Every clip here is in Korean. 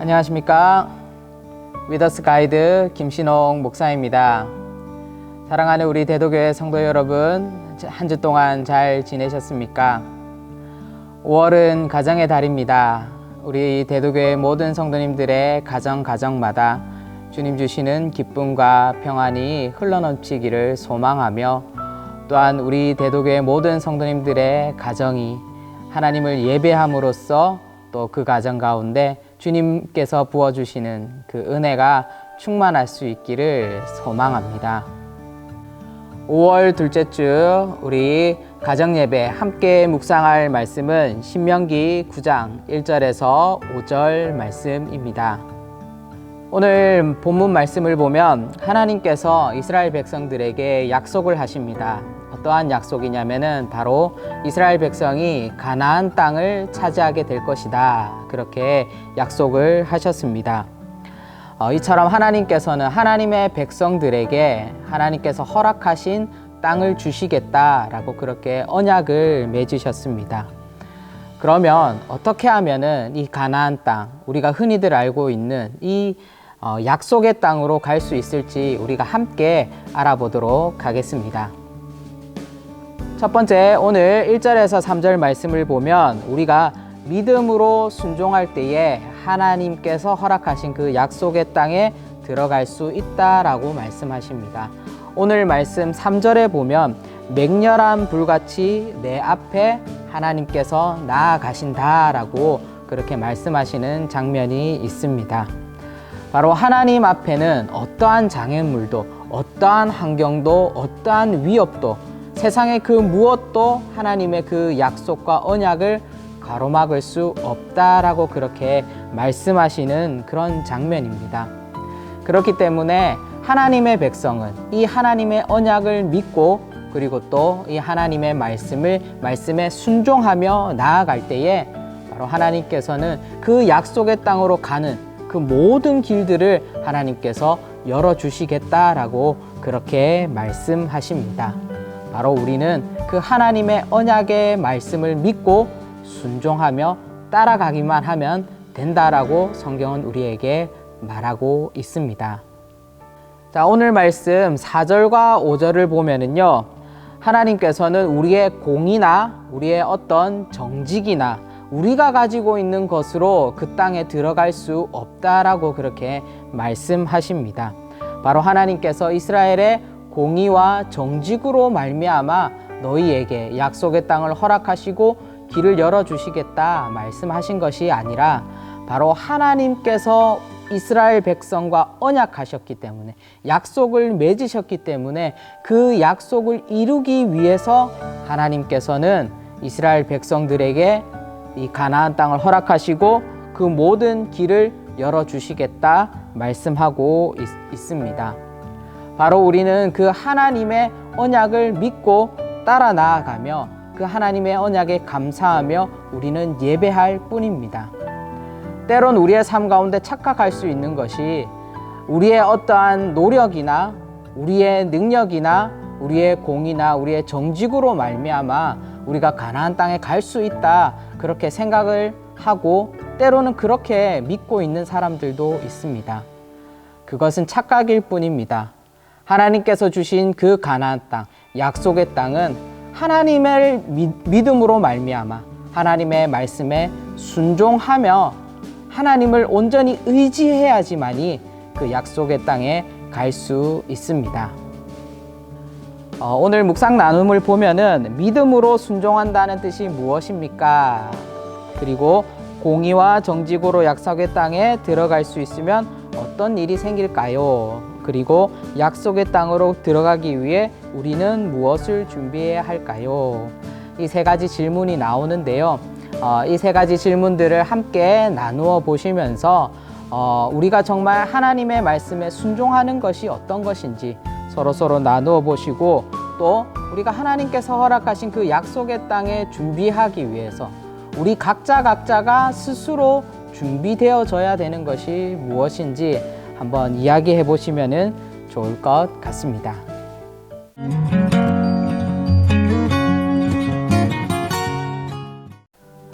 안녕하십니까. 위더스 가이드 김신홍 목사입니다. 사랑하는 우리 대도교회 성도 여러분, 한 주 동안 잘 지내셨습니까? 5월은 가정의 달입니다. 우리 대도교회 모든 성도님들의 가정마다 주님 주시는 기쁨과 평안이 흘러넘치기를 소망하며, 또한 우리 대도교회 모든 성도님들의 가정이 하나님을 예배함으로써 또 그 가정 가운데 주님께서 부어주시는 그 은혜가 충만할 수 있기를 소망합니다. 5월 둘째 주 우리 가정예배 함께 묵상할 말씀은 신명기 9장 1절에서 5절 말씀입니다. 오늘 본문 말씀을 보면 하나님께서 이스라엘 백성들에게 약속을 하십니다. 어떠한 약속이냐면은 바로 이스라엘 백성이 가나안 땅을 차지하게 될 것이다, 그렇게 약속을 하셨습니다. 이처럼 하나님께서는 하나님의 백성들에게 하나님께서 허락하신 땅을 주시겠다라고 그렇게 언약을 맺으셨습니다. 그러면 어떻게 하면은 이 가나안 땅, 우리가 흔히들 알고 있는 이 약속의 땅으로 갈 수 있을지 우리가 함께 알아보도록 하겠습니다. 첫 번째, 오늘 1절에서 3절 말씀을 보면 우리가 믿음으로 순종할 때에 하나님께서 허락하신 그 약속의 땅에 들어갈 수 있다라고 말씀하십니다. 오늘 말씀 3절에 보면 맹렬한 불같이 내 앞에 하나님께서 나아가신다라고 그렇게 말씀하시는 장면이 있습니다. 바로 하나님 앞에는 어떠한 장애물도, 어떠한 환경도, 어떠한 위협도, 세상의 그 무엇도 하나님의 그 약속과 언약을 가로막을 수 없다라고 그렇게 말씀하시는 그런 장면입니다. 그렇기 때문에 하나님의 백성은 이 하나님의 언약을 믿고, 그리고 또 이 하나님의 말씀에 순종하며 나아갈 때에 바로 하나님께서는 그 약속의 땅으로 가는 그 모든 길들을 하나님께서 열어주시겠다라고 그렇게 말씀하십니다. 바로 우리는 그 하나님의 언약의 말씀을 믿고 순종하며 따라가기만 하면 된다라고 성경은 우리에게 말하고 있습니다. 자, 오늘 말씀 4절과 5절을 보면은요, 하나님께서는 우리의 공이나 우리의 어떤 정직이나 우리가 가지고 있는 것으로 그 땅에 들어갈 수 없다라고 그렇게 말씀하십니다. 바로 하나님께서 이스라엘의 공의와 정직으로 말미암아 너희에게 약속의 땅을 허락하시고 길을 열어주시겠다 말씀하신 것이 아니라, 바로 하나님께서 이스라엘 백성과 언약하셨기 때문에, 약속을 맺으셨기 때문에 그 약속을 이루기 위해서 하나님께서는 이스라엘 백성들에게 이 가나안 땅을 허락하시고 그 모든 길을 열어주시겠다 말씀하고 있습니다. 바로 우리는 그 하나님의 언약을 믿고 따라 나아가며 그 하나님의 언약에 감사하며 우리는 예배할 뿐입니다. 때론 우리의 삶 가운데 착각할 수 있는 것이 우리의 어떠한 노력이나 우리의 능력이나 우리의 공이나 우리의 정직으로 말미암아 우리가 가나안 땅에 갈 수 있다, 그렇게 생각을 하고 때로는 그렇게 믿고 있는 사람들도 있습니다. 그것은 착각일 뿐입니다. 하나님께서 주신 그 가나안 땅, 약속의 땅은 하나님을 믿음으로 말미암아 하나님의 말씀에 순종하며 하나님을 온전히 의지해야지만이 그 약속의 땅에 갈 수 있습니다. 오늘 묵상 나눔을 보면은 믿음으로 순종한다는 뜻이 무엇입니까? 그리고 공의와 정직으로 약속의 땅에 들어갈 수 있으면 어떤 일이 생길까요? 그리고 약속의 땅으로 들어가기 위해 우리는 무엇을 준비해야 할까요? 이 세 가지 질문이 나오는데요. 이 세 가지 질문들을 함께 나누어 보시면서 우리가 정말 하나님의 말씀에 순종하는 것이 어떤 것인지 서로 나누어 보시고, 또 우리가 하나님께서 허락하신 그 약속의 땅에 준비하기 위해서 우리 각자가 스스로 준비되어져야 되는 것이 무엇인지 한번 이야기해 보시면 좋을 것 같습니다.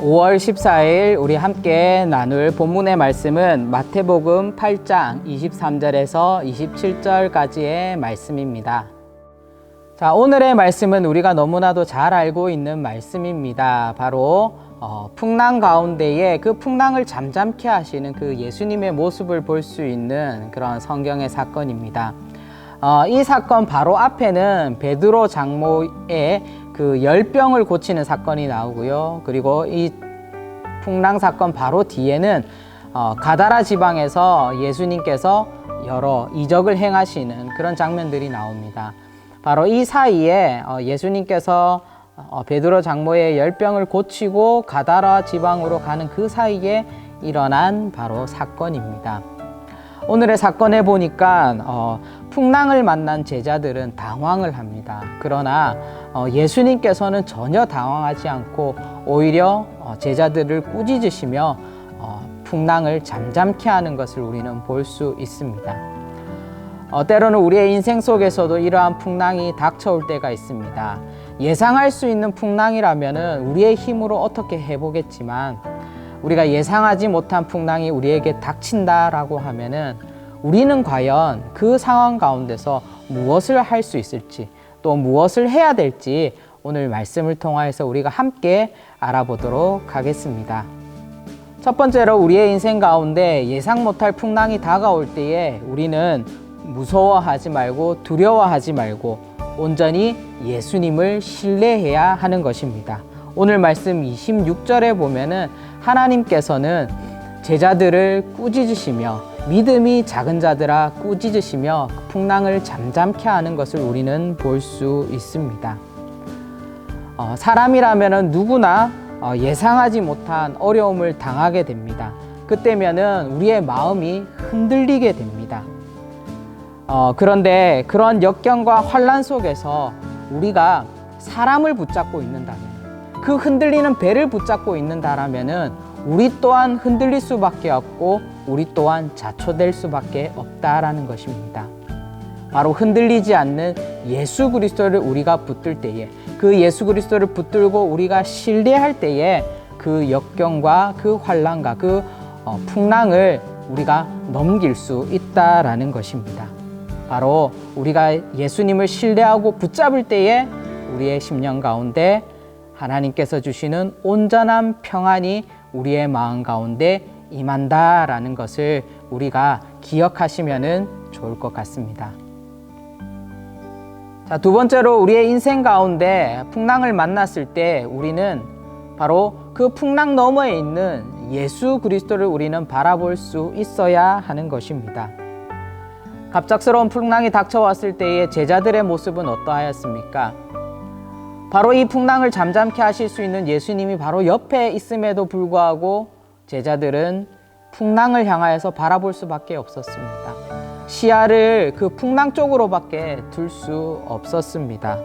5월 14일 우리 함께 나눌 본문의 말씀은 마태복음 8장 23절에서 27절까지의 말씀입니다. 자, 오늘의 말씀은 우리가 너무나도 잘 알고 있는 말씀입니다. 바로 풍랑 가운데에 그 풍랑을 잠잠케 하시는 그 예수님의 모습을 볼 수 있는 그런 성경의 사건입니다. 이 사건 바로 앞에는 베드로 장모의 그 열병을 고치는 사건이 나오고요. 그리고 이 풍랑 사건 바로 뒤에는 가다라 지방에서 예수님께서 여러 이적을 행하시는 그런 장면들이 나옵니다. 바로 이 사이에 예수님께서 베드로 장모의 열병을 고치고 가다라 지방으로 가는 그 사이에 일어난 바로 사건입니다. 오늘의 사건에 보니까 풍랑을 만난 제자들은 당황을 합니다. 그러나 예수님께서는 전혀 당황하지 않고 오히려 제자들을 꾸짖으시며 풍랑을 잠잠케 하는 것을 우리는 볼 수 있습니다. 때로는 우리의 인생 속에서도 이러한 풍랑이 닥쳐올 때가 있습니다. 예상할 수 있는 풍랑이라면 우리의 힘으로 어떻게 해보겠지만 우리가 예상하지 못한 풍랑이 우리에게 닥친다라고 하면은 우리는 과연 그 상황 가운데서 무엇을 할 수 있을지 또 무엇을 해야 될지 오늘 말씀을 통하여서 우리가 함께 알아보도록 하겠습니다. 첫 번째로 우리의 인생 가운데 예상 못할 풍랑이 다가올 때에 우리는 무서워하지 말고 두려워하지 말고 온전히 예수님을 신뢰해야 하는 것입니다. 오늘 말씀 26절에 보면은 하나님께서는 제자들을 꾸짖으시며 믿음이 작은 자들아 꾸짖으시며 풍랑을 잠잠케 하는 것을 우리는 볼 수 있습니다. 사람이라면은 누구나 예상하지 못한 어려움을 당하게 됩니다. 그때면은 우리의 마음이 흔들리게 됩니다. 그런데 그런 역경과 환난 속에서 우리가 사람을 붙잡고 있는다면, 그 흔들리는 배를 붙잡고 있는다라면은 우리 또한 흔들릴 수밖에 없고 우리 또한 자초될 수밖에 없다라는 것입니다. 바로 흔들리지 않는 예수 그리스도를 우리가 붙들 때에, 그 예수 그리스도를 붙들고 우리가 신뢰할 때에 그 역경과 그 환난과 그 풍랑을 우리가 넘길 수 있다라는 것입니다. 바로 우리가 예수님을 신뢰하고 붙잡을 때에 우리의 심령 가운데 하나님께서 주시는 온전한 평안이 우리의 마음 가운데 임한다라는 것을 우리가 기억하시면 좋을 것 같습니다. 자, 두 번째로 우리의 인생 가운데 풍랑을 만났을 때 우리는 바로 그 풍랑 너머에 있는 예수 그리스도를 우리는 바라볼 수 있어야 하는 것입니다. 갑작스러운 풍랑이 닥쳐왔을 때의 제자들의 모습은 어떠하였습니까? 바로 이 풍랑을 잠잠케 하실 수 있는 예수님이 바로 옆에 있음에도 불구하고 제자들은 풍랑을 향하여서 바라볼 수밖에 없었습니다. 시야를 그 풍랑 쪽으로밖에 둘 수 없었습니다.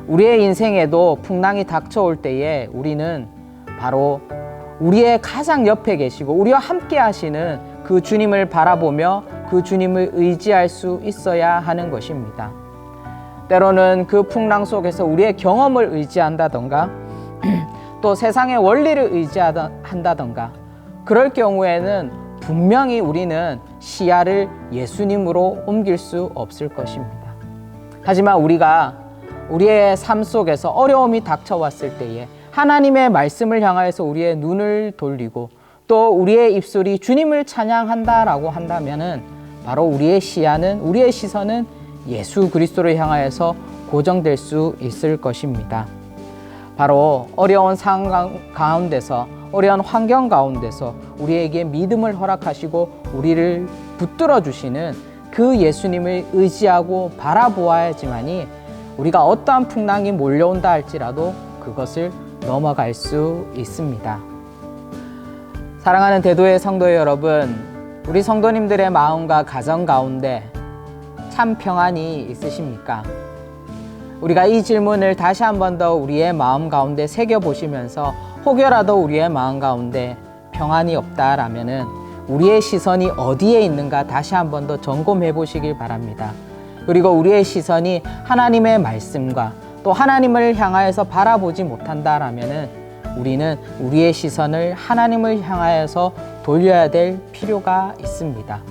우리의 인생에도 풍랑이 닥쳐올 때에 우리는 바로 우리의 가장 옆에 계시고 우리와 함께 하시는 그 주님을 바라보며 그 주님을 의지할 수 있어야 하는 것입니다. 때로는 그 풍랑 속에서 우리의 경험을 의지한다던가 또 세상의 원리를 의지한다던가 그럴 경우에는 분명히 우리는 시야를 예수님으로 옮길 수 없을 것입니다. 하지만 우리가 우리의 삶 속에서 어려움이 닥쳐왔을 때에 하나님의 말씀을 향하여서 우리의 눈을 돌리고 또 우리의 입술이 주님을 찬양한다라고 한다면은 바로 우리의 시야는, 우리의 시선은 예수 그리스도를 향하여서 고정될 수 있을 것입니다. 바로 어려운 상황 가운데서, 어려운 환경 가운데서 우리에게 믿음을 허락하시고 우리를 붙들어 주시는 그 예수님을 의지하고 바라보아야지만이 우리가 어떠한 풍랑이 몰려온다 할지라도 그것을 넘어갈 수 있습니다. 사랑하는 대도의 성도 여러분, 우리 성도님들의 마음과 가정 가운데 참 평안이 있으십니까? 우리가 이 질문을 다시 한 번 더 우리의 마음 가운데 새겨보시면서 혹여라도 우리의 마음 가운데 평안이 없다라면은 우리의 시선이 어디에 있는가 다시 한 번 더 점검해 보시길 바랍니다. 그리고 우리의 시선이 하나님의 말씀과 또 하나님을 향하여서 바라보지 못한다라면은 우리는 우리의 시선을 하나님을 향하여서 돌려야 될 필요가 있습니다.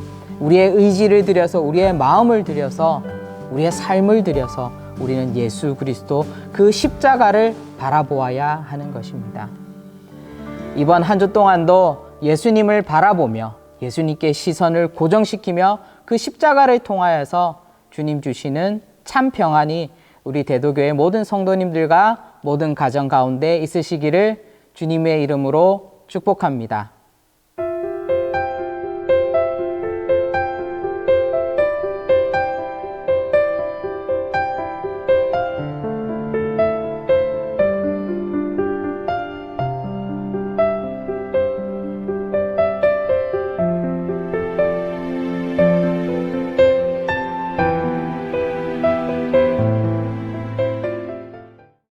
우리의 의지를 들여서, 우리의 마음을 들여서, 우리의 삶을 들여서 우리는 예수 그리스도 그 십자가를 바라보아야 하는 것입니다. 이번 한 주 동안도 예수님을 바라보며 예수님께 시선을 고정시키며 그 십자가를 통하여서 주님 주시는 참 평안이 우리 대도교회 모든 성도님들과 모든 가정 가운데 있으시기를 주님의 이름으로 축복합니다.